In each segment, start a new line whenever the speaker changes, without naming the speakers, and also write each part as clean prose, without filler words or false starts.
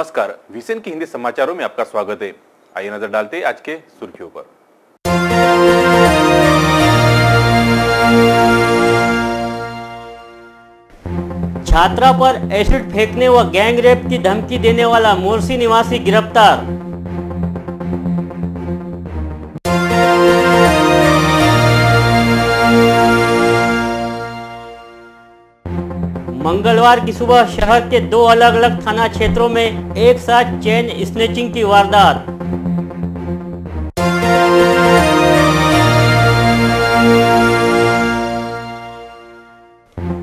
नमस्कार, विसेन के हिंदी समाचारों में आपका स्वागत है। आइए नजर डालते हैं आज के सुर्खियों पर।
छात्रा पर एसिड फेंकने व गैंग रेप की धमकी देने वाला मोरसी निवासी गिरफ्तार। मंगलवार की सुबह शहर के दो अलग अलग थाना क्षेत्रों में एक साथ चेन स्नैचिंग की वारदात।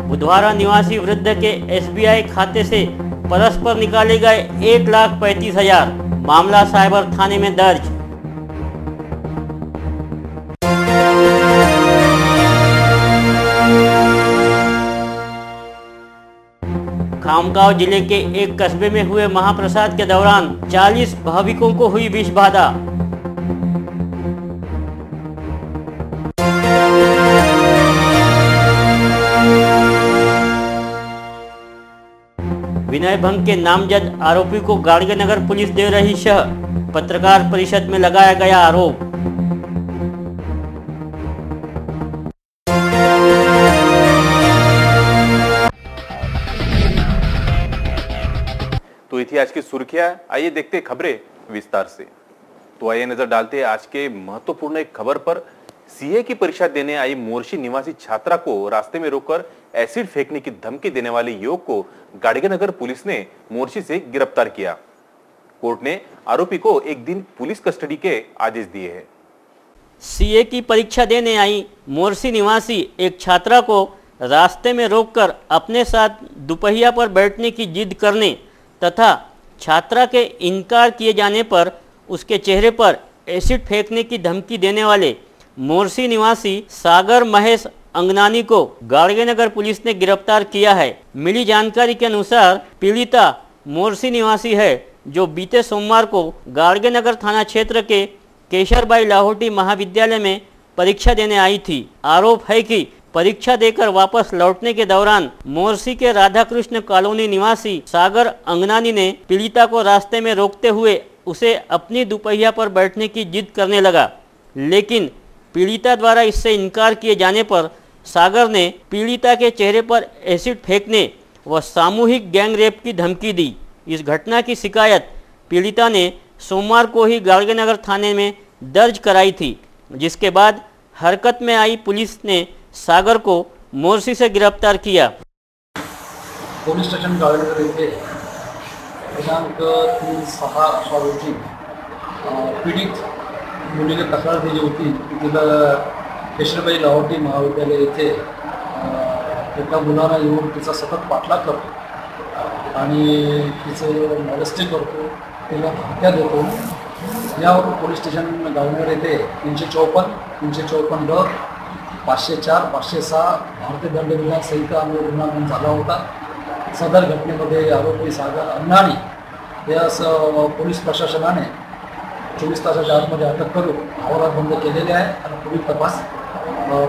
बुधवारा निवासी वृद्ध के एसबीआई खाते से परस्पर निकाले गए 1,35,000। मामला साइबर थाने में दर्ज। खामगांव जिले के एक कस्बे में हुए महाप्रसाद के दौरान 40 भाविकों को हुई विष बाधा। विनय भंग के नामजद आरोपी को गाड़गेनगर पुलिस दे रही शह। पत्रकार परिषद में लगाया गया आरोप।
तो थी आज की सुर्खियां। आइए देखते हैं खबरें विस्तार से। तो आइए नजर डालते हैं आज के महत्वपूर्ण एक खबर पर। सीए की परीक्षा देने आई मोरसी निवासी छात्रा को रास्ते में रोककर एसिड फेंकने की धमकी देने वाले युवक को गाड़गेनगर पुलिस ने मोरसी से गिरफ्तार किया। कोर्ट ने आरोपी को एक दिन पुलिस कस्टडी के आदेश दिए हैं।
सीए की परीक्षा देने आई मोरसी निवासी एक छात्रा को रास्ते में रोककर अपने साथ दुपहिया पर बैठने की जिद करने तथा छात्रा के इनकार किए जाने पर उसके चेहरे पर एसिड फेंकने की धमकी देने वाले मोरसी निवासी सागर महेश अंगनानी को गाड़गेनगर पुलिस ने गिरफ्तार किया है। मिली जानकारी के अनुसार पीड़िता मोरसी निवासी है, जो बीते सोमवार को गाड़गेनगर थाना क्षेत्र के केशरबाई लाहौटी महाविद्यालय में परीक्षा देने आई थी। आरोप है कि परीक्षा देकर वापस लौटने के दौरान मोरसी के राधा कृष्ण कॉलोनी निवासी सागर अंगनानी ने पीड़िता को रास्ते में रोकते हुए उसे अपनी दुपहिया पर बैठने की जिद करने लगा, लेकिन पीड़िता द्वारा इससे इनकार किए जाने पर सागर ने पीड़िता के चेहरे पर एसिड फेंकने व सामूहिक गैंग रेप की धमकी दी। इस घटना की शिकायत पीड़िता ने सोमवार को ही गाड़गेनगर थाने में दर्ज कराई थी, जिसके बाद हरकत में आई पुलिस ने सागर को मोरसी से गिरफ्तार किया।
पोलीस स्टेशन गाड़गेनगर येथे दिनांक 3/6 रोजी पीडित मुलीने तक्रार दिली होती की तिला केशरबाई लाहोटी महाविद्यालय येथे एका मुलाला येऊन तिचा सतत पाठलाग करतो आणि तिचं मॉलेस्टिंग करतो, तिला धमक्या देतो। यावर पोलीस स्टेशन गाड़गेनगर येथे 354 ड 504 506 भारतीय दंडविधान संहिता अन्वये गुन्हा नोंद झाला होता। सदर घटनेमध्ये आरोपी सागर अंगनानी यास पोलीस प्रशासनाने 24 तासाच्या आतमध्ये अटक करून आवारात बंद केलेले आहे आणि पुढील तपास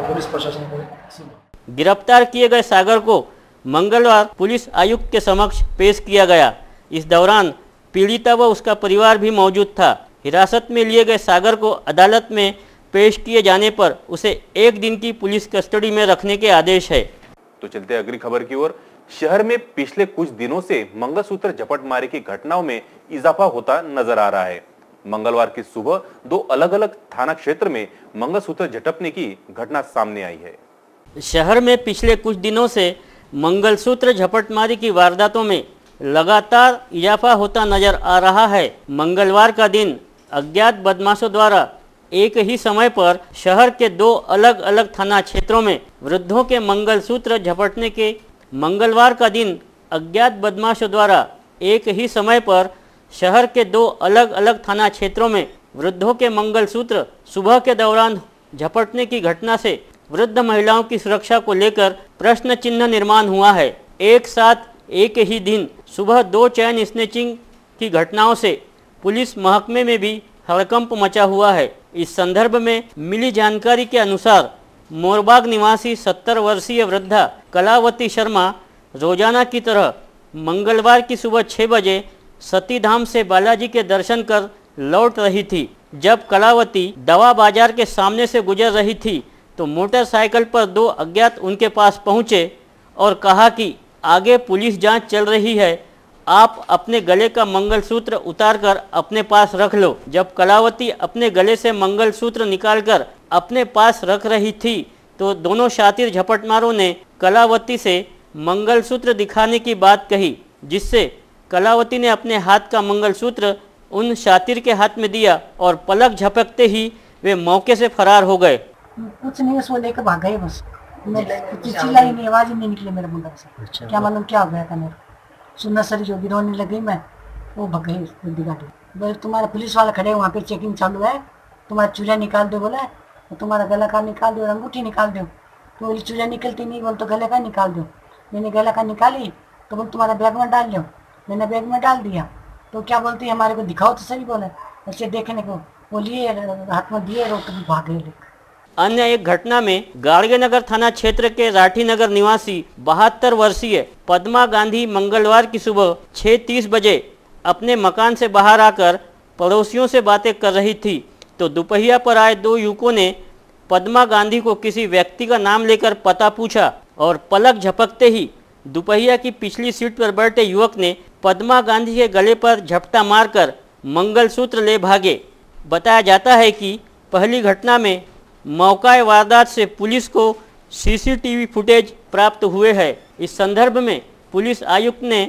पुलिस प्रशासनाकडे सुरू।
गिरफ्तार किए गए सागर को मंगलवार पुलिस आयुक्त के समक्ष पेश किया गया। इस दौरान पीड़िता व उसका परिवार भी मौजूद था। हिरासत में लिए गए सागर को अदालत में पेश किए जाने पर उसे एक दिन की पुलिस कस्टडी में रखने के आदेश है।
तो चलते अगली खबर की ओर। शहर में पिछले कुछ दिनों से मंगलसूत्र झपटमारी की घटनाओं में इजाफा होता नजर आ रहा है। मंगलवार की सुबह दो अलग अलग थाना क्षेत्र में मंगलसूत्र झटकने की घटना सामने आई है।
शहर में पिछले कुछ दिनों से मंगलसूत्र झपटमारी की वारदातों में लगातार इजाफा होता नजर आ रहा है। मंगलवार का दिन अज्ञात बदमाशों द्वारा एक ही समय पर शहर के दो अलग अलग थाना क्षेत्रों में वृद्धों के मंगलसूत्र झपटने के मंगलवार का दिन अज्ञात बदमाशों द्वारा एक ही समय पर शहर के दो अलग अलग थाना क्षेत्रों में वृद्धों के मंगलसूत्र सुबह के दौरान झपटने की घटना से वृद्ध महिलाओं की सुरक्षा को लेकर प्रश्न चिन्ह निर्माण हुआ है। एक साथ एक ही दिन सुबह 2 चैन स्नैचिंग की घटनाओं से पुलिस महकमे में भी हड़कंप मचा हुआ है। इस संदर्भ में मिली जानकारी के अनुसार मोरबाग निवासी 70 वर्षीय वृद्धा कलावती शर्मा रोजाना की तरह मंगलवार की सुबह 6 बजे सती धाम से बालाजी के दर्शन कर लौट रही थी। जब कलावती दवा बाजार के सामने से गुजर रही थी तो मोटरसाइकिल पर दो अज्ञात उनके पास पहुंचे और कहा कि आगे पुलिस जांच चल रही है, आप अपने गले का मंगलसूत्र उतारकर अपने पास रख लो। जब कलावती अपने गले से मंगलसूत्र निकालकर अपने पास रख रही थी तो दोनों शातिर झपटमारों ने कलावती से मंगलसूत्र दिखाने की बात कही, जिससे कलावती ने अपने हाथ का मंगलसूत्र उन शातिर के हाथ में दिया और पलक झपकते ही वे मौके से फरार हो गए।
कुछ नहीं, उसको लेकर भाग गए बस। मैं चिल्लाई नहीं, आवाज ही नहीं निकली मेरे मुंडा से। क्या मालूम क्या हो गया था मेरा, सुनना सरी जो रोने लगी मैं, वो भाग गई बड़ी गाड़ी। बोले तुम्हारा पुलिस वाला खड़े वहाँ पे चेकिंग चालू है, तुम्हारा चूल्हा निकाल दो बोला, तुम्हारा गला का निकाल दो, अंगूठी निकाल दो। तो बोली चूल्हा निकलती नहीं, बोल तो गले का निकाल दो। मैंने गला का निकाली तो बोल तुम्हारा बैग में डाल दो। मैंने बैग में डाल दिया तो क्या बोलती है हमारे को दिखाओ तो सही, बोले ऐसे देखने को बोलिए, हाथ में दिए रोक तो भाग गए।
अन्य एक घटना में गाड़गेनगर थाना क्षेत्र के राठीनगर निवासी 72 वर्षीय पद्मा गांधी मंगलवार की सुबह 6:30 बजे अपने मकान से बाहर आकर पड़ोसियों से बातें कर रही थी तो दुपहिया पर आए दो युवकों ने पद्मा गांधी को किसी व्यक्ति का नाम लेकर पता पूछा और पलक झपकते ही दुपहिया की पिछली सीट पर बैठे युवक ने पद्मा गांधी के गले पर झपटा मारकर मंगलसूत्र ले भागे। बताया जाता है कि पहली घटना में मौका वारदात से पुलिस को सीसीटीवी फुटेज प्राप्त हुए हैं। इस संदर्भ में पुलिस आयुक्त ने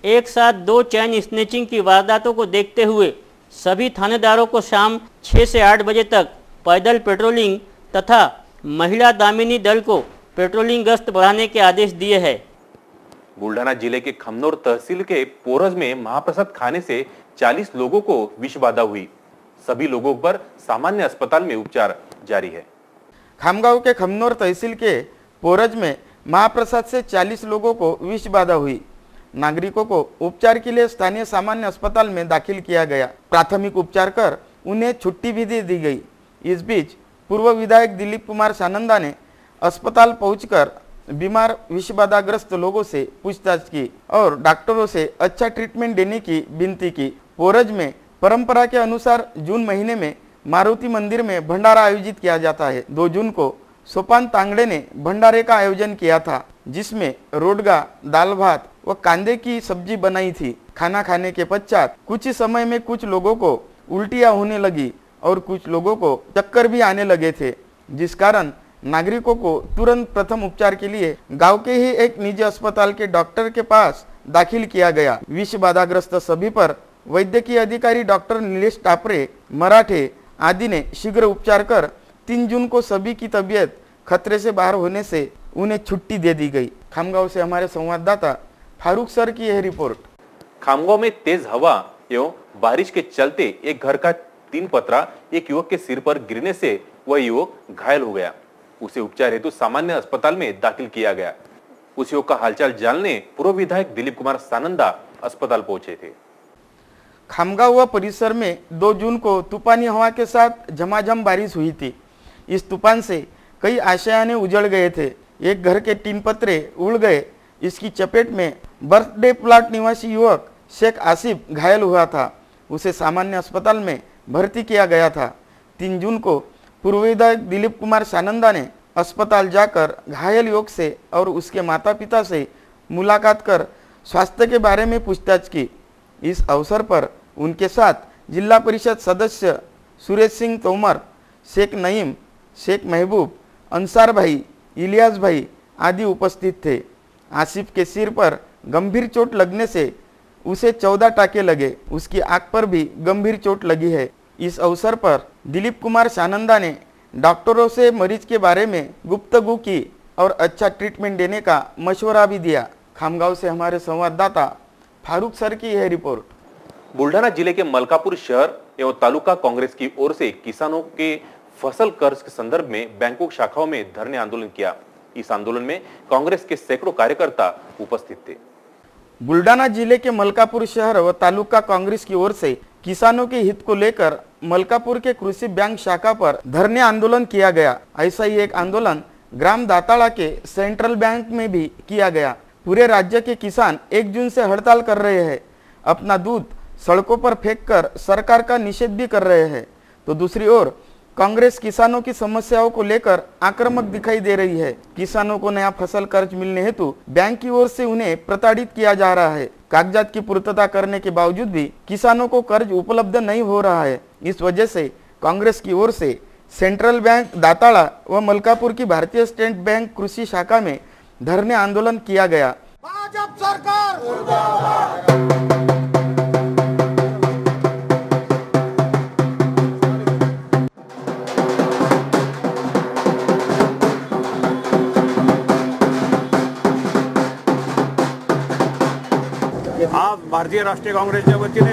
एक साथ 2 चैन स्नेचिंग की वारदातों को देखते हुए सभी थानेदारों को शाम 6 से 8 बजे तक पैदल पेट्रोलिंग तथा महिला दामिनी दल को पेट्रोलिंग गश्त बढ़ाने के आदेश दिए हैं।
बुल्ढाना जिले के खमनोर तहसील के पोरज में महाप्रसाद खाने से 40 लोगों को विष बाधा हुई। सभी लोगों पर सामान्य अस्पताल में उपचार जारी है।
खामगांव के खमनोर तहसील के पोरज में महाप्रसाद से 40 लोगों को विष बाधा हुई। नागरिकों को उपचार के लिए स्थानीय सामान्य अस्पताल में दाखिल किया गया। प्राथमिक उपचार कर उन्हें छुट्टी भी दे दी गई। इस बीच पूर्व विधायक दिलीप कुमार सानंदा ने अस्पताल पहुंचकर बीमार विषबाधाग्रस्त लोगों से पूछताछ की और डॉक्टरों से अच्छा ट्रीटमेंट देने की विनती की। पोरज में परंपरा के अनुसार जून महीने में मारुति मंदिर में भंडारा आयोजित किया जाता है। 2 जून को सोपान तांगड़े ने भंडारे का आयोजन किया था, जिसमें रोडगा, दाल भात व कांदे की सब्जी बनाई थी। खाना खाने के पश्चात कुछ ही समय में कुछ लोगों को उल्टियां होने लगी और कुछ लोगों को चक्कर भी आने लगे थे, जिस कारण नागरिकों को तुरंत प्रथम उपचार के लिए गांव के ही एक निजी अस्पताल के डॉक्टर के पास दाखिल किया गया। विष बाधाग्रस्त सभी पर वैद्यकीय अधिकारी डॉक्टर नीलेश टापरे मराठे आदि ने शीघ्र उपचार कर 3 जून को सभी की तबीयत खतरे से बाहर होने से उन्हें छुट्टी दे दी गई। खामगांव से हमारे संवाददाता फारूक सर की यह रिपोर्ट।
खामगांव में तेज हवा एवं बारिश के चलते एक घर का 3 पतरा एक युवक के सिर पर गिरने से वह युवक घायल हो गया। उसे उपचार हेतु सामान्य अस्पताल में दाखिल किया गया। उस युवक का हालचाल जानने पूर्व विधायक दिलीप कुमार सानंदा अस्पताल पहुंचे थे।
खामगांव परिसर में 2 जून को तूफानी हवा के साथ झमाझम बारिश हुई थी। इस तूफान से कई आशयाने उजड़ गए थे। एक घर के 3 पतरे उड़ गए। इसकी चपेट में बर्थडे प्लॉट निवासी युवक शेख आसिफ घायल हुआ था। उसे सामान्य अस्पताल में भर्ती किया गया था। 3 जून को पूर्व विधायक दिलीप कुमार सानंदा ने अस्पताल जाकर घायल युवक से और उसके माता पिता से मुलाकात कर स्वास्थ्य के बारे में पूछताछ की। इस अवसर पर उनके साथ जिला परिषद सदस्य सुरेश सिंह तोमर, शेख नईम, शेख महबूब, अंसार भाई, इलियास भाई आदि उपस्थित थे। आसिफ के सिर पर गंभीर चोट लगने से उसे 14 टाके लगे। उसकी आंख पर भी गंभीर चोट लगी है। इस अवसर पर दिलीप कुमार सानंदा ने डॉक्टरों से मरीज के बारे में गुफ्तगू की और अच्छा ट्रीटमेंट देने का मशवरा भी दिया। खामगांव से हमारे संवाददाता फारूक सर की यह रिपोर्ट।
बुल्ढाना जिले के मलकापुर शहर एवं तालुका कांग्रेस की ओर से किसानों के फसल कर्ज के संदर्भ में बैंकों शाखाओं में धरने आंदोलन किया। इस आंदोलन में कांग्रेस के सैकड़ों कार्यकर्ता उपस्थित थे।
बुल्ढाना जिले के मलकापुर शहर व तालुका कांग्रेस की ओर से किसानों के हित को लेकर मलकापुर के कृषि बैंक शाखा पर धरने आंदोलन किया गया। ऐसा ही एक आंदोलन ग्राम दाताड़ा के सेंट्रल बैंक में भी किया गया। पूरे राज्य के किसान 1 जून से हड़ताल कर रहे हैं। अपना दूध सड़कों पर फेंककर सरकार का निषेध भी कर रहे हैं, तो दूसरी ओर कांग्रेस किसानों की समस्याओं को लेकर आक्रामक दिखाई दे रही है। किसानों को नया फसल कर्ज मिलने हेतु बैंक की ओर से उन्हें प्रताड़ित किया जा रहा है। कागजात की पूर्तता करने के बावजूद भी किसानों को कर्ज उपलब्ध नहीं हो रहा है। इस वजह से कांग्रेस की ओर से सेंट्रल बैंक दाताड़ा व मलकापुर की भारतीय स्टेट बैंक कृषि शाखा में धरने आंदोलन किया गया।
आज भारतीय राष्ट्रीय काँग्रेसच्या वतीने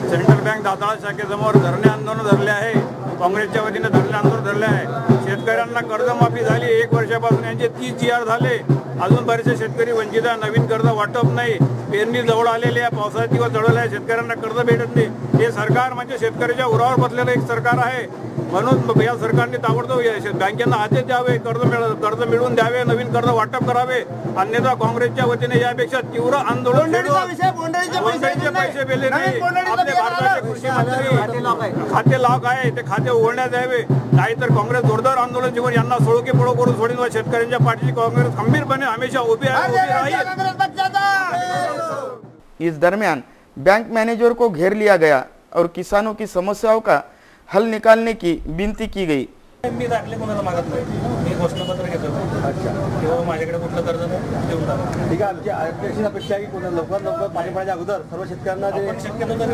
सेंट्रल बँक दाताळा शाखेसमोर धरणे आंदोलन धरले आहे। काँग्रेसच्या वतीने धरणे आंदोलन धरले आहे। शेतकऱ्यांना कर्जमाफी झाली, 1 वर्षापासून यांचे 30 GR झाले, अजून बरेचसे शेतकरी वंचित आहे। नवीन कर्ज वाटप नाही, पेरणी जवळ आलेली आहे, पावसाचे दिवस जवळ आहे, शेतकऱ्यांना कर्ज भेटत नाही। हे सरकार म्हणजे शेतकऱ्याच्या उरावर बसलेलं एक सरकार आहे। म्हणून या सरकारने ताबडतोब बँकेंना आदेश द्यावे, कर्ज मिळवून द्यावे, नवीन कर्ज वाटप करावे, अन्यथा काँग्रेसच्या वतीने यापेक्षा तीव्र आंदोलन पैसे दिले नाही। आपले भारताचे कृषी मंत्री खाते लॉक आहे, ते खाते उघडण्यात यावे, नाहीतर काँग्रेस जोरदार आंदोलन जीवन यांना सोळके पळो करून सोडीन व शेतकऱ्यांच्या पाठीशी काँग्रेस खंबीरपणे हमेशा उभी राहील।
इस दरमियान बैंक मैनेजर को घेर लिया गया और किसानों की समस्याओं का हल निकालने की विनती की गई।
मी दाखले कोणाला मागत नाही, मी घोषणापत्र घेतो। अच्छा, किंवा माझ्याकडे कुठलं कर्ज नाही देऊन टाका।
ठीक आहे, आमची अपेक्षा आहे की लवकर पाणी पडायच्या अगोदर सर्व शेतकऱ्यांना जे
आपण शक्यतो तरी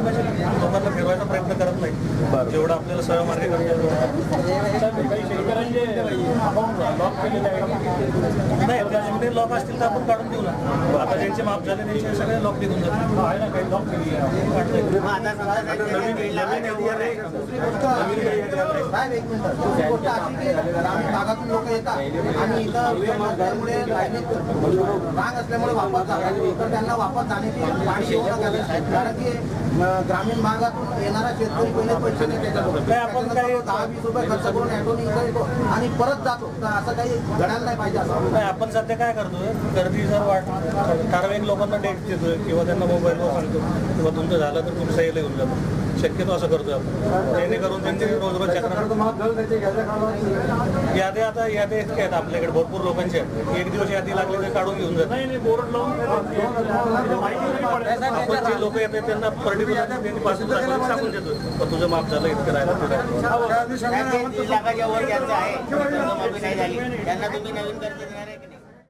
लोकांना फिरवायचा प्रयत्न करत नाही, जेवढं आपल्याला सरळ मार्ग करता येतो। नाही, त्याच्यामध्ये लॉक असतील तर आपण काढून देऊ ना। आता ज्यांचे माफ झाले त्यांचे सगळे लॉक निघून जातात।
भागातून लोक येतात आणि इथं रांग असल्यामुळे वापस तर त्यांना वापस जाण्याची पाणी एवढं घालायचं, कारण की ग्रामीण भागातून येणारा शेतकरी पहिले पैसे नाही त्याच्याकडून, आपण काही 10-20 रुपये खर्च करून ॲटोनी येतो आणि परत जातो, तर असं काही घडायला नाही पाहिजे। असं
आपण सध्या काय करतोय, गर्दी जर ठराविक लोकांना डेट देतोय किंवा त्यांना मोबाईलवर सांगतो किंवा तुमचं झालं तर तुमचं यायला येऊन जातो, शक्यतो असं करतोय आपण, जेणेकरून त्यांचे रोजगार चक्र यादी आता यादी इतके आहेत आपल्याकडे भरपूर लोकांचे, एक दिवस यादी लागली तर काढून घेऊन जातात। आपण जे लोक येतात त्यांना पर्टिक्युलर त्यांनी पासून सांगून देतो तुझं माफ झालं इतकं राहिलं।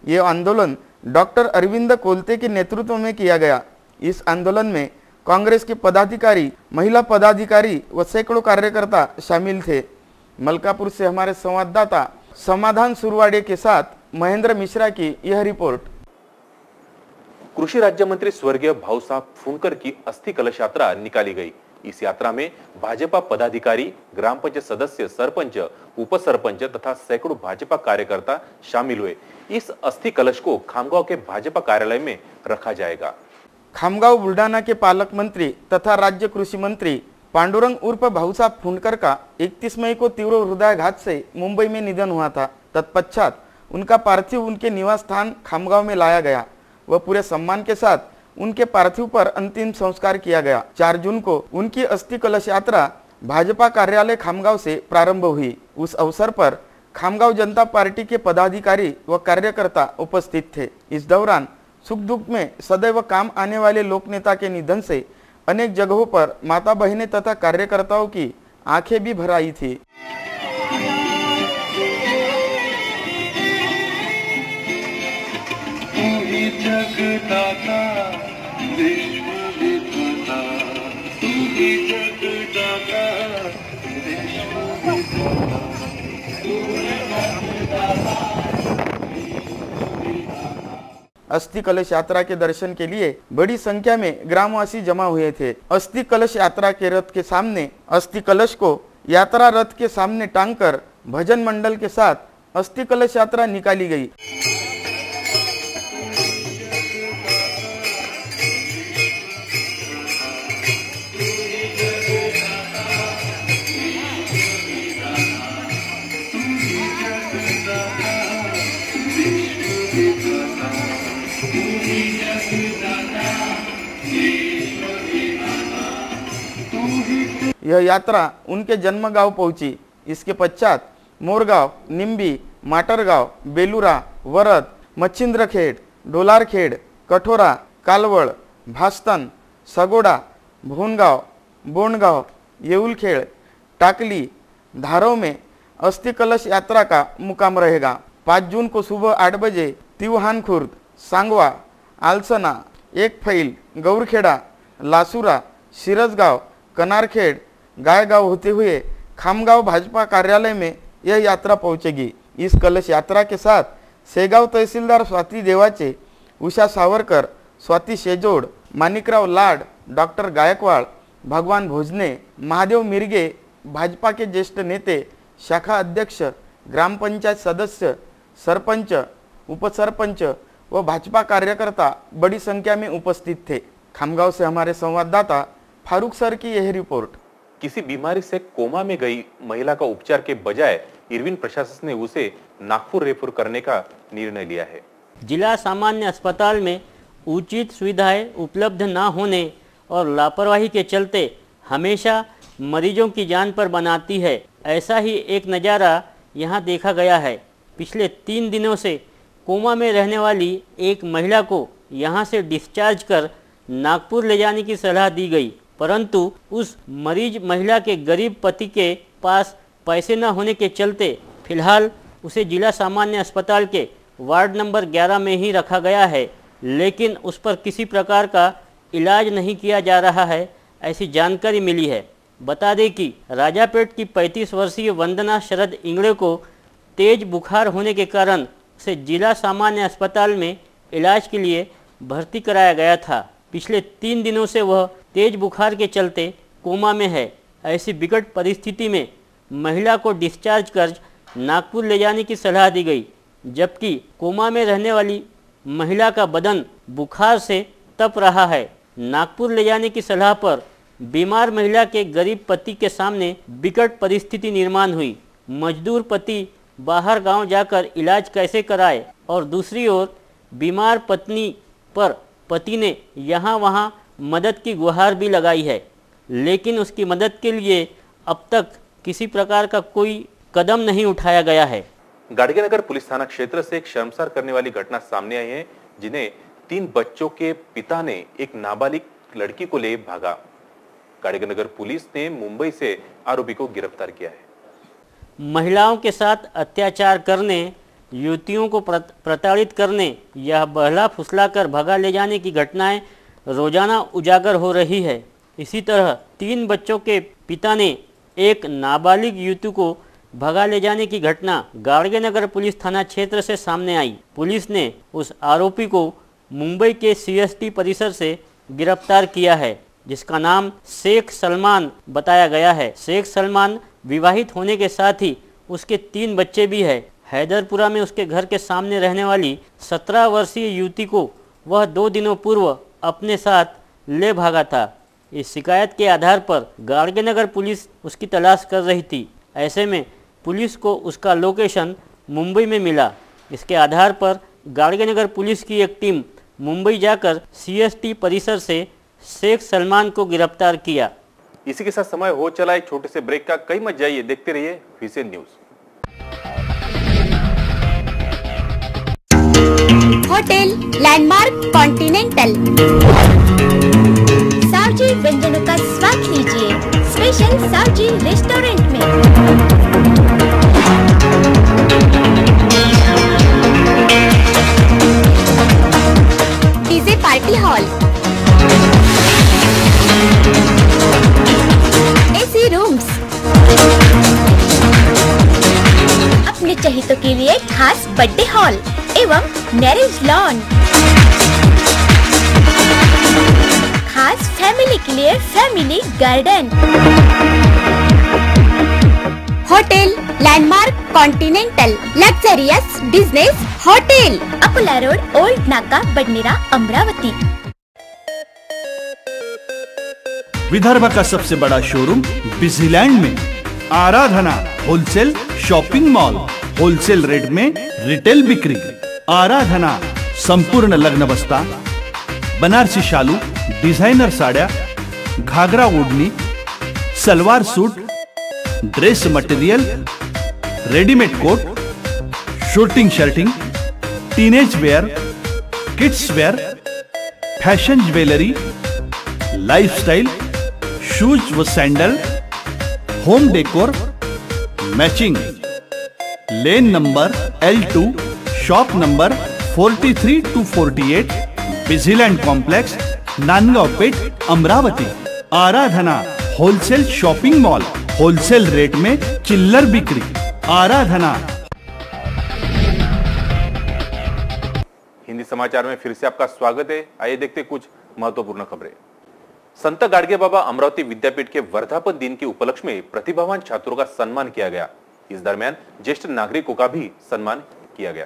ये आंदोलन डॉक्टर अरविंद कोलते के नेतृत्व में किया गया। इस आंदोलन में कांग्रेस के पदाधिकारी, महिला पदाधिकारी व सैकड़ों कार्यकर्ता शामिल थे। मलकापुर से हमारे संवाददाता समाधान सुरवाड़े के साथ महेंद्र मिश्रा की यह रिपोर्ट।
कृषि राज्य मंत्री स्वर्गीय भाऊसाहब फुंडकर की अस्थि कलश यात्रा निकाली गई। इस यात्रा में भाजपा पदाधिकारी, ग्राम पंचायत सदस्य, सरपंच, उपसरपंच तथा सैकड़ों भाजपा कार्यकर्ता शामिल हुए। इस अस्थि कलश को खामगांव के भाजपा कार्यालय में रखा जाएगा।
खामगांव बुल्ढाना के पालक मंत्री तथा राज्य कृषि मंत्री पांडुरंग उर्फ भाऊसाहब फुंडकर का 31 मई को तीव्र हृदयाघात से मुंबई में निधन हुआ था। तत्पश्चात उनका पार्थिव उनके निवास स्थान खामगांव में लाया गया व पूरे सम्मान के साथ उनके पार्थिव पर अंतिम संस्कार किया गया। 4 जून को उनकी अस्थि कलश यात्रा भाजपा कार्यालय खामगांव से प्रारंभ हुई। उस अवसर पर खामगांव जनता पार्टी के पदाधिकारी व कार्यकर्ता उपस्थित थे। इस दौरान सुख दुख में सदैव काम आने वाले लोकनेता के निधन से अनेक जगहों पर माता बहनें तथा कार्यकर्ताओं की आंखें भी भर आई थी। अस्थि कलश यात्रा के दर्शन के लिए बड़ी संख्या में ग्रामवासी जमा हुए थे। अस्थि कलश यात्रा के रथ के सामने अस्थि कलश को यात्रा रथ के सामने टांगकर भजन मंडल के साथ अस्थि कलश यात्रा निकाली गई। यह यात्रा उनके जन्म गांव पहुंची। इसके पश्चात मोरगांव, निम्बी, माटरगांव, बेलुरा, वरद, मच्छिंद्रखेड, डोलारखेड, कठोरा, कालवड़, भास्तन, सगोड़ा, भोनगांव, बोंडगांव, येउलखेड़, टाकली, धारव में अस्थि कलश यात्रा का मुकाम रहेगा। 5 जून को सुबह 8 बजे तिवहान खुर्द, सांगवा, आलसना, एक फैल, गौरखेड़ा, लासुरा, सिरसगांव, कनारखेड़, गायगांव होते हुए खामगांव भाजपा कार्यालय में यह यात्रा पहुंचेगी। इस कलश यात्रा के साथ सेगांव तहसीलदार स्वाति देवाचे, उषा सावरकर, स्वाति शेजोड़, मानिकराव लाड, डॉक्टर गायकवाड़, भगवान भोजने, महादेव मिर्गे, भाजपा के ज्येष्ठ नेते, शाखा अध्यक्ष, ग्राम पंचायत सदस्य, सरपंच, उपसरपंच व भाजपा कार्यकर्ता बड़ी संख्या में उपस्थित थे। खामगांव से हमारे संवाददाता फारूक सर की यह रिपोर्ट।
किसी बीमारी से कोमा में गई महिला का उपचार के बजाय इरविन प्रशासन ने उसे नागपुर रेफर करने का निर्णय लिया है।
जिला सामान्य अस्पताल में उचित सुविधाएं उपलब्ध न होने और लापरवाही के चलते हमेशा मरीजों की जान पर बनाती है, ऐसा ही एक नज़ारा यहाँ देखा गया है। पिछले 3 दिनों से कोमा में रहने वाली एक महिला को यहाँ से डिस्चार्ज कर नागपुर ले जाने की सलाह दी गई, परंतु उस मरीज महिला के गरीब पति के पास पैसे न होने के चलते फिलहाल उसे जिला सामान्य अस्पताल के वार्ड नंबर 11 में ही रखा गया है, लेकिन उस पर किसी प्रकार का इलाज नहीं किया जा रहा है, ऐसी जानकारी मिली है। बता दें कि राजापेट की 35 वर्षीय वंदना शरद इंगड़े को तेज बुखार होने के कारण उसे जिला सामान्य अस्पताल में इलाज के लिए भर्ती कराया गया था। पिछले 3 दिनों से वह तेज बुखार के चलते कोमा में है। ऐसी विकट परिस्थिति में महिला को डिस्चार्ज कर नागपुर ले जाने की सलाह दी गई, जबकि कोमा में रहने वाली महिला का बदन बुखार से तप रहा है। नागपुर ले जाने की सलाह पर बीमार महिला के गरीब पति के सामने विकट परिस्थिति निर्माण हुई। मजदूर पति बाहर गांव जाकर इलाज कैसे कराए और दूसरी ओर बीमार पत्नी पर पति ने यहाँ वहाँ मदद की गुहार भी लगाई है, लेकिन उसकी मदद के लिए अब तक किसी प्रकार का कोई कदम नहीं उठाया गया है।
गाड़गेनगर पुलिस थाना क्षेत्र से एक शर्मसार करने वाली घटना सामने आई है, जिन्हें 3 बच्चों के पिता ने एक नाबालिग लड़की को ले भागा। गाड़गेनगर पुलिस ने मुंबई से आरोपी को गिरफ्तार किया है।
महिलाओं के साथ अत्याचार करने, युवतियों को प्रताड़ित करने या बहला फुसलाकर भगा ले जाने की घटनाएं रोजाना उजागर हो रही है। इसी तरह 3 बच्चों के पिता ने एक नाबालिग युवती को भगा ले जाने की घटना गाड़गेनगर पुलिस थाना क्षेत्र से सामने आई। पुलिस ने उस आरोपी को मुंबई के CST परिसर से गिरफ्तार किया है, जिसका नाम शेख सलमान बताया गया है। शेख सलमान विवाहित होने के साथ ही उसके 3 बच्चे भी हैं। हैदरपुरा में उसके घर के सामने रहने वाली 17 वर्षीय युवती को वह 2 दिनों पूर्व अपने साथ ले भागा था। इस शिकायत के आधार पर गाड़गेनगर पुलिस उसकी तलाश कर रही थी। ऐसे में पुलिस को उसका लोकेशन मुंबई में मिला। इसके आधार पर गाड़गेनगर पुलिस की एक टीम मुंबई जाकर CST परिसर से शेख सलमान को गिरफ्तार किया।
इसी के साथ समय हो चला एक छोटे से ब्रेक का। कहीं मत जाइए, देखते रहिए VCN news.
Hotel Landmark Continental, Saoji व्यंजनों का स्वाद लीजिए स्पेशल सावजी रेस्टोरेंट में। DJ party hall, AC rooms, अपने चहेतों के लिए खास बर्थडे हॉल एवं मैरिज लॉन, खास फैमिली के लिए family garden. Hotel Landmark Continental luxurious business hotel, Akola road, old Naka, Badnera, Amravati.
Vidarbha का सबसे बड़ा शोरूम बिजीलैंड में Aradhana wholesale shopping mall, wholesale rate में रिटेल बिक्री। आराधना संपूर्ण लग्न बस्ता, बनारसी शालू, डिझायनर साड्या, घागरा ओढणी, salwar suit, dress material, readymade coat, suiting shirting, teenage wear, kids wear, fashion jewellery, lifestyle, shoes व sandal, home decor, matching. Lane number L2, shop number 43 to 48, Busyland complex, Nandgaon Peth, Amravati. Aradhana wholesale shopping mall, wholesale rate में चिल्लर बिक्री। आराधना।
हिंदी समाचार में फिर से आपका स्वागत है। आइए देखते कुछ महत्वपूर्ण खबरें। संत गाडगे बाबा अमरावती विद्यापीठ के वर्धापन दिन के उपलक्ष्य में प्रतिभावान छात्रों का सम्मान किया गया। इस दरमियान ज्येष्ठ नागरिकों का भी सम्मान किया गया।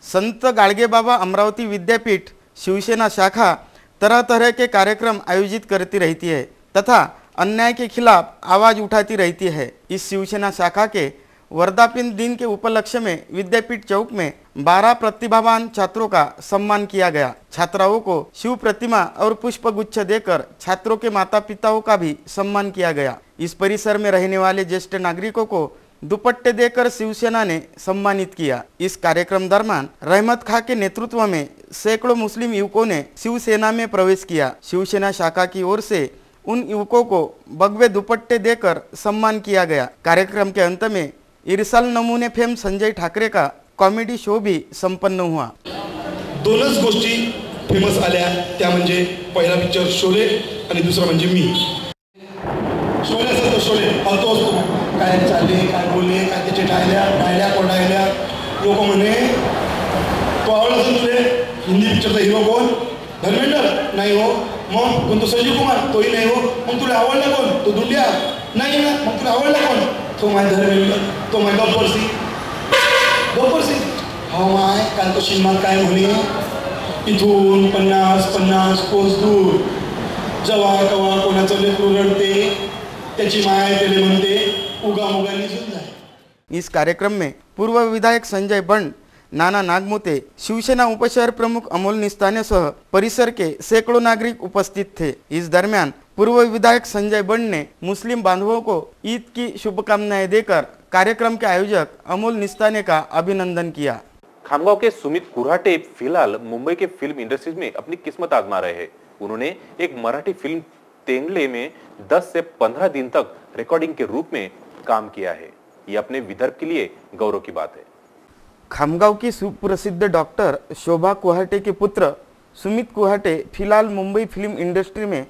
संत गाडगे बाबा अमरावती विद्यापीठ शिवसेना शाखा तरह तरह के कार्यक्रम आयोजित करती रहती है तथा अन्याय के खिलाफ आवाज उठाती रहती है। इस शिवसेना शाखा के वर्धापन दिन के उपलक्ष्य में विद्यापीठ चौक में 12 प्रतिभावान छात्रों का सम्मान किया गया। छात्राओं को शिव प्रतिमा और पुष्प गुच्छ देकर छात्रों के माता पिताओं का भी सम्मान किया गया। इस परिसर में रहने वाले ज्येष्ठ नागरिकों को दुपट्टे देकर शिवसेना ने सम्मानित किया। इस कार्यक्रम दरमियान रहमत खां के नेतृत्व में सैकड़ों मुस्लिम युवकों ने शिवसेना में प्रवेश किया। शिवसेना शाखा की ओर से उन युवकों को भगवे दुपट्टे देकर सम्मान किया गया। कार्यक्रम के अंत में इरसाल नमूने फेम संजय ठाकरे का कॉमेडी शो भी संपन्न हुआ।
दोनच गोष्टी फेमस आल्या, त्या म्हणजे पहिला पिक्चर शोले आणि दुसरा म्हणजे मी। शोले असेल तर शोले फालतू असतो, काय चालले काय बोलले काय त्याचे डायल्या कोणायल्या लोक म्हणे तो आवडला असेल तुले हिंदी पिक्चरचा हिरो कोण? धर्मेंद्र नाही हो, मग कोण तो संजीव कुमार? तोही नाही हो, मग तुला आवडला कोण? तो दुंडिया नाही ना, मग तुला आवडला कोण? तो माय धर्मेंद्र, तो माय गब्बर सिंग। हा माय काल तो सिनेमा काय म्हणे, इथून 50 कोस दूर जवा कवा कोणाचं लेकरू रडते त्याची माय त्याले म्हणते उगा मुगा निघून जाय।
इस कार्यक्रम में पूर्व विधायक संजय बंड, नाना नागमोते, शिवसेना उपशहर प्रमुख अमोल निस्ताने सह परिसर के सैकड़ों नागरिक उपस्थित थे। इस दरमियान पूर्व विधायक संजय बंड ने मुस्लिम बांधवों को ईद की शुभकामनाएं देकर कार्यक्रम के आयोजक अमोल निस्ताने का अभिनंदन किया।
खामगांव के सुमित कुऱ्हाटे फिलहाल मुंबई के फिल्म इंडस्ट्री में अपनी किस्मत आजमा रहे हैं। उन्होंने एक मराठी फिल्म तेंगले में 10 से 15 दिन तक रिकॉर्डिंग के रूप में काम किया है। ये अपने विदर्भ के लिए गौरव की बात है।
खामगांव की सुप्रसिद्ध डॉक्टर शोभा कुऱ्हाटे के पुत्र सुमित कुऱ्हाटे फिलहाल मुंबई फिल्म इंडस्ट्री में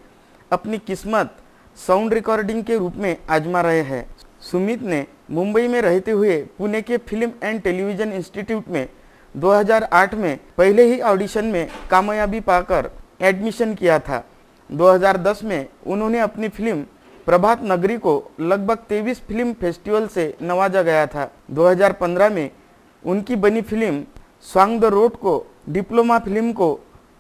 अपनी किस्मत साउंड रिकॉर्डिंग के रूप में आजमा रहे हैं। सुमित ने मुंबई में रहते हुए पुणे के फिल्म एंड टेलीविजन इंस्टीट्यूट में 2008 में पहले ही ऑडिशन में कामयाबी पाकर एडमिशन किया था। 2010 में उन्होंने अपनी फिल्म प्रभात नगरी को लगभग 23 फिल्म फेस्टिवल से नवाजा गया था। 2015 में उनकी बनी फिल्म सॉन्ग द रोड को डिप्लोमा फिल्म को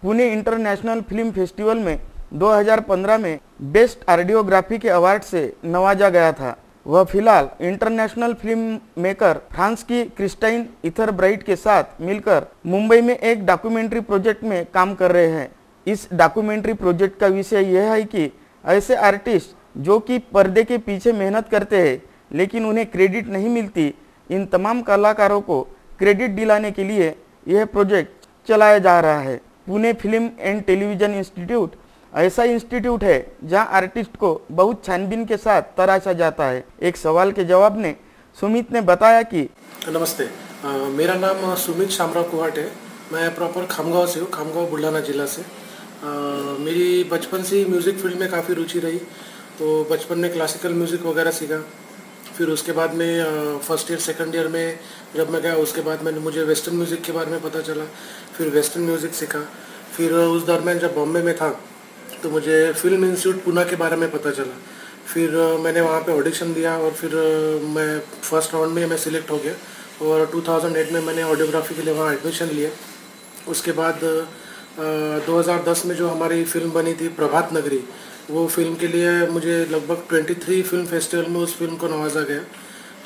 पुणे इंटरनेशनल फिल्म फेस्टिवल में 2015 में बेस्ट ऑडियोग्राफी के अवार्ड से नवाजा गया था। वह फिलहाल इंटरनेशनल फिल्म मेकर फ्रांस की क्रिस्टाइन इथरब्राइट के साथ मिलकर मुंबई में एक डॉक्यूमेंट्री प्रोजेक्ट में काम कर रहे हैं। इस डॉक्यूमेंट्री प्रोजेक्ट का विषय यह है कि ऐसे आर्टिस्ट जो कि पर्दे के पीछे मेहनत करते हैं लेकिन उन्हें क्रेडिट नहीं मिलती, इन तमाम कलाकारों को क्रेडिट दिलाने के लिए यह प्रोजेक्ट चलाया जा रहा है। Pune film and television institute ऐसा इंस्टीट्यूट है जहां आर्टिस्ट को बहुत छानबीन के साथ तराशा जाता है। एक सवाल के जवाब में सुमित ने बताया कि
नमस्ते, मेरा नाम सुमित शामराव कुऱ्हाटे, मैं प्रॉपर खामगांव से हूँ, खामगांव बुल्ढाना जिला से। मेरी बचपन से ही म्यूज़िक फील्ड में काफ़ी रुचि रही, तो बचपन में क्लासिकल म्यूज़िक वगैरह सीखा। फिर उसके बाद में फर्स्ट ईयर सेकंड ईयर में जब मैं गया उसके बाद मैंने मुझे वेस्टर्न म्यूज़िक के बारे में पता चला, फिर वेस्टर्न म्यूज़िक सीखा। फिर उस दरमियान जब बॉम्बे में था तो मुझे फिल्म इंस्टीट्यूट पुणे के बारे में पता चला। फिर मैंने वहाँ पे ऑडिशन दिया और फिर मैं फर्स्ट राउंड में मैं सिलेक्ट हो गया और 2008 में मैंने ऑडियोग्राफी के लिए वहाँ एडमिशन लिया। उसके बाद 2010 में जो हमारी फिल्म बनी थी प्रभात नगरी, वो फिल्म के लिए मुझे लगभग 23 फिल्म फेस्टिवल में उस फिल्म को नवाजा गया।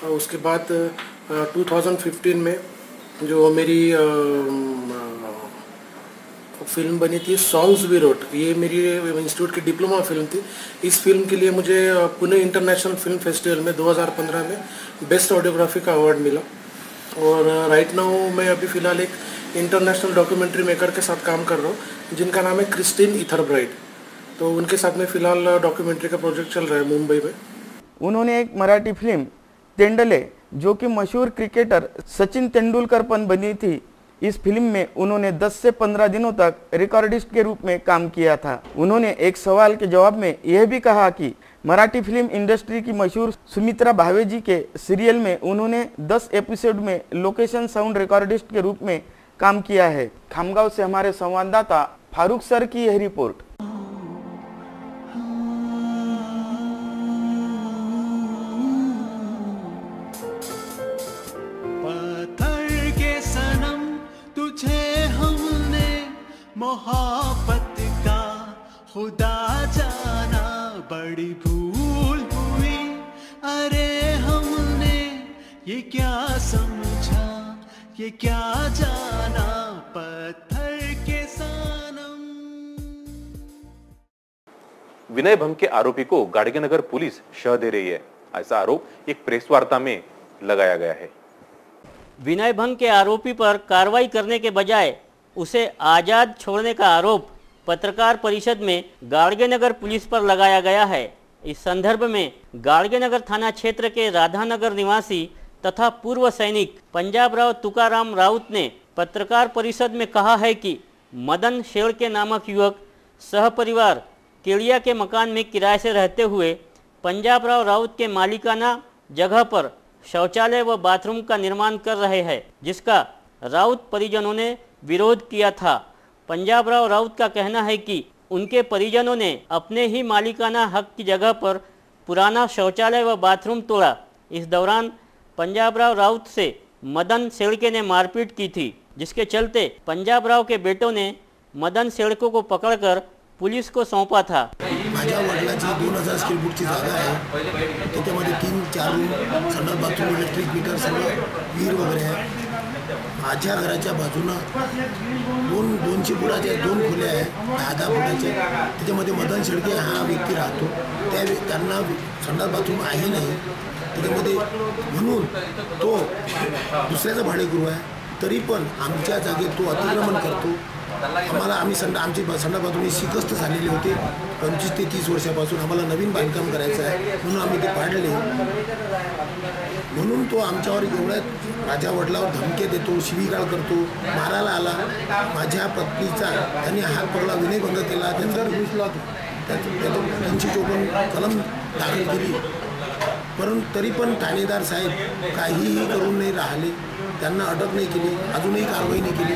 और उसके बाद 2015 में जो मेरी फिल्म बनी थी सॉन्ग्स वी रोट, ये मेरी इंस्टीट्यूट की डिप्लोमा फिल्म थी। इस फिल्म के लिए मुझे पुणे इंटरनेशनल फिल्म फेस्टिवल में 2015 में बेस्ट ऑडियोग्राफी का अवार्ड मिला। और राइट नाउ मैं अभी फ़िलहाल एक इंटरनेशनल डॉक्यूमेंट्री मेकर के साथ काम कर रहा हूँ जिनका नाम है क्रिस्टीन इथरब्राइट। तो उनके साथ में फ़िलहाल डॉक्यूमेंट्री का प्रोजेक्ट चल रहा है मुंबई में।
उन्होंने एक मराठी फिल्म तेंडले जो कि मशहूर क्रिकेटर सचिन तेंदुलकर पर बनी थी, इस फिल्म में उन्होंने 10 से 15 दिनों तक रिकॉर्डिस्ट के रूप में काम किया था। उन्होंने एक सवाल के जवाब में यह भी कहा कि मराठी फिल्म इंडस्ट्री की मशहूर सुमित्रा भावे जी के सीरियल में उन्होंने 10 एपिसोड में लोकेशन साउंड रिकॉर्डिस्ट के रूप में काम किया है। खामगांव से हमारे संवाददाता फारूक सर की यह रिपोर्ट।
मोहब्बत का खुदा जाना बड़ी भूल हुई, अरे हमने ये क्या समझा, ये क्या जाना पत्थर के सनम।
विनय भंग के आरोपी को गाड़गेनगर पुलिस शह दे रही है, ऐसा आरोप एक प्रेस वार्ता में लगाया गया है।
विनय भंग के आरोपी पर कार्रवाई करने के बजाय उसे आज़ाद छोड़ने का आरोप पत्रकार परिषद में गाड़गेनगर पुलिस पर लगाया गया है। इस संदर्भ में गाड़गेनगर थाना क्षेत्र के राधानगर निवासी तथा पूर्व सैनिक पंजाबराव तुकाराम राउत ने पत्रकार परिषद में कहा है कि मदन शेड़के नामक युवक सहपरिवार केड़िया के मकान में किराए से रहते हुए पंजाबराव राउत के मालिकाना जगह पर शौचालय व बाथरूम का निर्माण कर रहे हैं, जिसका राउत परिजनों ने विरोध किया था। पंजाबराव राउत का कहना है कि उनके परिजनों ने अपने ही मालिकाना हक की जगह पर पुराना शौचालय व बाथरूम तोड़ा। इस दौरान पंजाबराव राउत से मदन शेड़के ने मारपीट की थी, जिसके चलते पंजाबराव के बेटों ने मदन शेड़के को पकड़कर पुलिस को सौंपा था।
माझ्या वडिलांची 2000 स्क्वेअर फूटची जागा आहे, त्याच्यामध्ये 3-4 रूम, संडास बाथरूम, इलेक्ट्रिक मीटर, सगळं विहीर वगैरे आहे। माझ्या घराच्या बाजूनं 200 फुटाच्या 2 खोल्या आहेत, 10 फुटाच्या, त्याच्यामध्ये मदन शेळके हा व्यक्ती राहतो। त्यांना संडास बाथरूम आहे नाही, त्याच्यामध्ये म्हणून तो दुसऱ्याचा भाडेगृह आहे, तरी पण आमच्या जागेत तो अतिक्रमण करतो। आम्हाला आमची संडास बाथरूम शिकस्त झालेली होती 25 ते 30 वर्षापासून। आम्हाला नवीन बांधकाम करायचं आहे म्हणून आम्ही ते पाडले। म्हणून तो आमच्यावर एवढ्या माझ्या वडिलांवर धमकी देतो, शिवीगाळ करतो, मारायला आला। माझ्या पत्नीचा त्यांनी हात पकडला, विनयभंग केला, त्यांचा 354 कलम दाखल केली, परंतु तरी पण ठाणेदार साहेब काहीही करून नाही राहिले, त्यांना अटक नाही केली, अजूनही कारवाई नाही केली।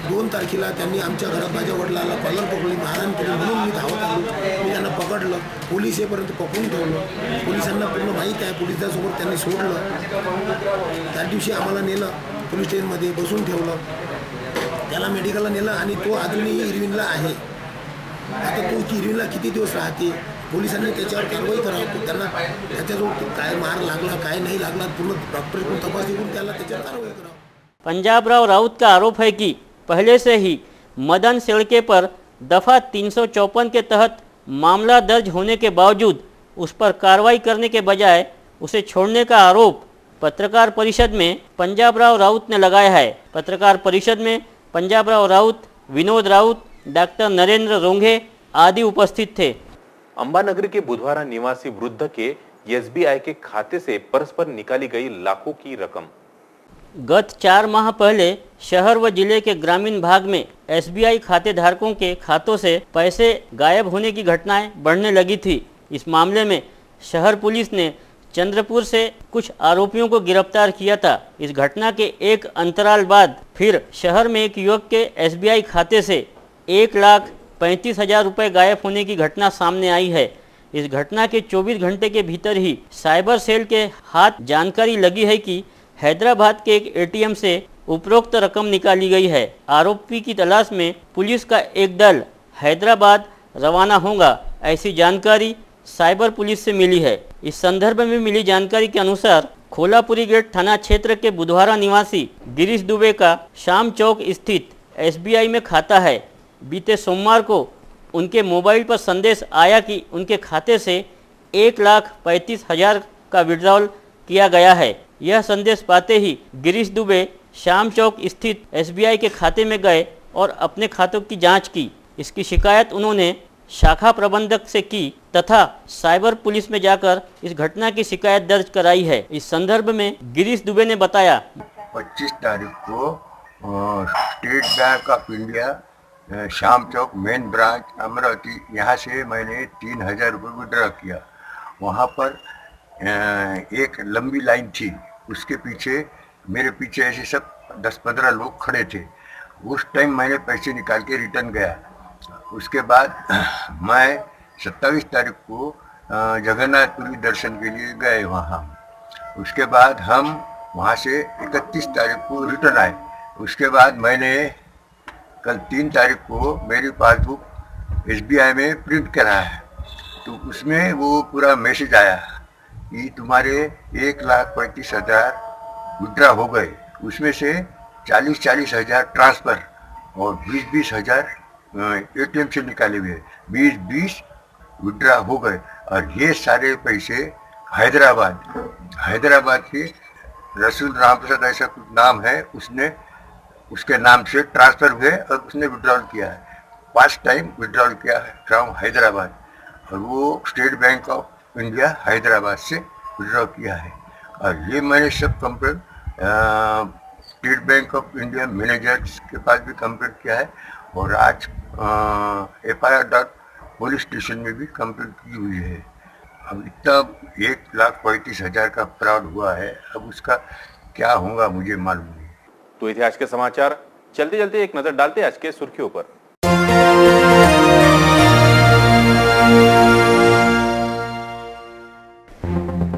2 तारखेला त्यांनी आमच्या घरात माझ्या वडिलांना कॉलर पकडली, मारहाण केली, म्हणून मी धावत आलो। मी त्यांना पकडलं, पोलीस येईपर्यंत पकडून ठेवलं। पोलिसांना पूर्ण माहीत आहे, पोलिसांसोबत त्यांनी सोडलं। त्या दिवशी आम्हाला नेलं पोलीस स्टेशनमध्ये, बसून ठेवलं, त्याला मेडिकलला नेलं आणि तो अजूनही इरविनला आहे। आता तो इरविनला किती दिवस राहते, पोलिसांनी त्याच्यावर कारवाई करावं, त्यांना त्याच्याजवळ काय मार लागला काय नहीं लागला पूर्ण डॉक्टर को तपासणी करून त्याला त्याच्यावर कारवाई करावं।
पंजाबराव राउत का आरोप है कि पहले से ही मदन शेड़के पर दफ़ा 354 के तहत मामला दर्ज होने के बावजूद उस पर कार्रवाई करने के बजाय उसे छोड़ने का आरोप पत्रकार परिषद में पंजाबराव राउत ने लगाया है। पत्रकार परिषद में पंजाबराव राउत, विनोद राउत, डॉक्टर नरेंद्र रोंघे आदि उपस्थित थे।
अंबानगर के बुधवारा निवासी वृद्ध के एसबीआई के खाते से परस्पर निकाली गई लाखों की रकम।
गत 4 माह पहले शहर व जिले के ग्रामीण भाग में एसबीआई खाते धारकों के खातों से पैसे गायब होने की घटनाएं बढ़ने लगी थी। इस मामले में शहर पुलिस ने चंद्रपुर से कुछ आरोपियों को गिरफ्तार किया था। इस घटना के एक अंतराल बाद फिर शहर में एक युवक के एसबीआई खाते से 1,35,000 रुपये गायब होने की घटना सामने आई है। इस घटना के 24 घंटे के भीतर ही साइबर सेल के हाथ जानकारी लगी है कि हैदराबाद के एक एटीएम से उपरोक्त रकम निकाली गई है। आरोपी की तलाश में पुलिस का एक दल हैदराबाद रवाना होगा, ऐसी जानकारी साइबर पुलिस से मिली है। इस संदर्भ में मिली जानकारी के अनुसार खोलापुरी गेट थाना क्षेत्र के बुधवारा निवासी गिरीश दुबे का शाम चौक स्थित एसबीआई में खाता है। बीते सोमवार को उनके मोबाइल पर संदेश आया कि उनके खाते से 1,35,000 का विड्रॉल किया गया है। यह संदेश पाते ही गिरीश दुबे शाम चौक स्थित SBI के खाते में गए और अपने खातों की जांच की। इसकी शिकायत उन्होंने शाखा प्रबंधक से की तथा साइबर पुलिस में जाकर इस घटना की शिकायत दर्ज कराई है। इस संदर्भ में गिरीश दुबे ने बताया,
25 तारीख को स्टेट बैंक ऑफ इंडिया शाम चौक मेन ब्रांच अमरावती, यहाँ से मैंने 3,000 रुपये विड्रॉ किया। वहाँ पर एक लंबी लाइन थी, उसके पीछे मेरे पीछे ऐसे सब 10-15 लोग खड़े थे। उस टाइम मैंने पैसे निकाल के रिटर्न गया। उसके बाद मैं 27 तारीख को जगन्नाथपुरी दर्शन के लिए गए वहाँ। उसके बाद हम वहाँ से 31 तारीख को रिटर्न आए। उसके बाद मैंने कल 3 तारीख को मेरी पासबुक SBI में प्रिंट कराया है, तो उसमें वो पूरा मैसेज आया कि तुम्हारे 1,35,000 विड्रॉ हो गए। उसमें से 40,000 ट्रांसफ़र और 20,000 ATM से निकाले हुए, 20 विड्रॉ हो गए। और ये सारे पैसे हैदराबाद के रसूल राम प्रसाद ऐसा कुछ नाम है, उसने उसके नाम से ट्रांसफ़र हुए और उसने विड्रॉल किया है। 5 टाइम विड्रॉल किया है फ्रॉम हैदराबाद, और वो state bank of India Hyderabad से विड्रॉ किया है। और ये मैंने सब complaint state bank of India managers के पास भी कंप्लेंट किया है, और आज FIR पुलिस स्टेशन में भी कंप्लेंट की हुई है। अब इतना 1,35,000 का फ्रॉड हुआ है, अब उसका क्या होगा मुझे मालूम नहीं।
तो ये थे आज के समाचार। चलते चलते एक नजर डालते आज के सुर्खियों पर।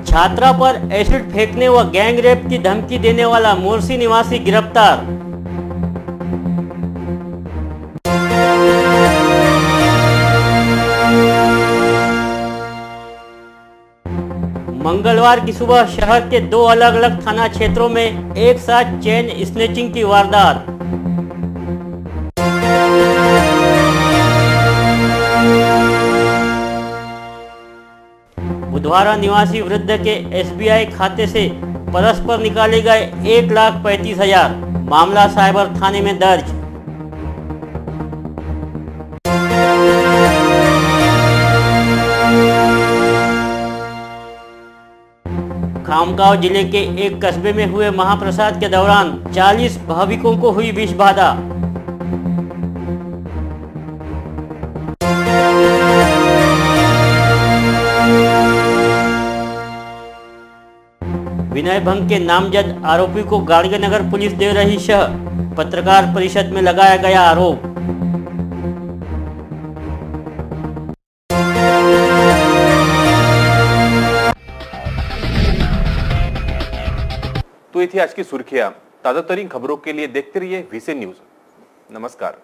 छात्रा पर एसिड फेंकने व गैंग रेप की धमकी देने वाला मोरसी निवासी गिरफ्तार। मंगलवार की सुबह शहर के 2 अलग अलग थाना क्षेत्रों में एक साथ चेन स्नेचिंग की वारदात। बुधवारा निवासी वृद्ध के SBI खाते से परस्पर निकाले गए 1,35,000। मामला साइबर थाने में दर्ज। खामगांव जिले के एक कस्बे में हुए महाप्रसाद के दौरान 40 भाविकों को हुई विष बाधा। विनय भंग के नामजद आरोपी को गाड़गेनगर पुलिस दे रही शह। पत्रकार परिषद में लगाया गया आरोप।
तो ये थी आज की सुर्खियां। ताजा तरीन खबरों के लिए देखते रहिए VC न्यूज। नमस्कार।